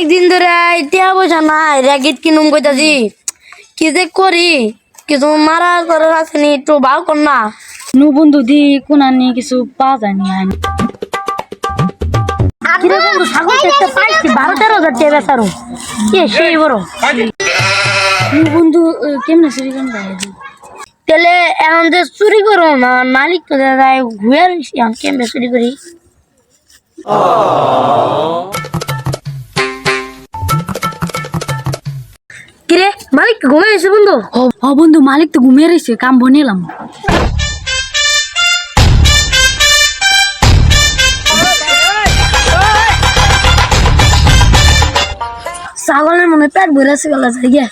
অনেকদিন ধরে টিয়া পয়সা নাই র্যাকেট কিনুম কইতাছি কি যে করি কিছু মারা করার আসেনি একটু ভাও কর না নু বন্ধু দি কোনানি কিছু পাওয়া যায়নি কিরে বন্ধু ছাগল দেখতে পাইছি 12-13 হাজার টাকা বেচারো কে সেই বড় নু বন্ধু কেমনে চুরি কেন তেলে এখন যে চুরি করো না মালিক তো যায় ঘুরে এখন কেমনে চুরি করি কিরে মালিক ঘুমাই এসে বন্ধু ও বন্ধু মালিক তো ঘুমিয়ে রয়েছে কাম বনিলাম ছাগলের মনে পেট ভরে আছে গলা যায় গিয়া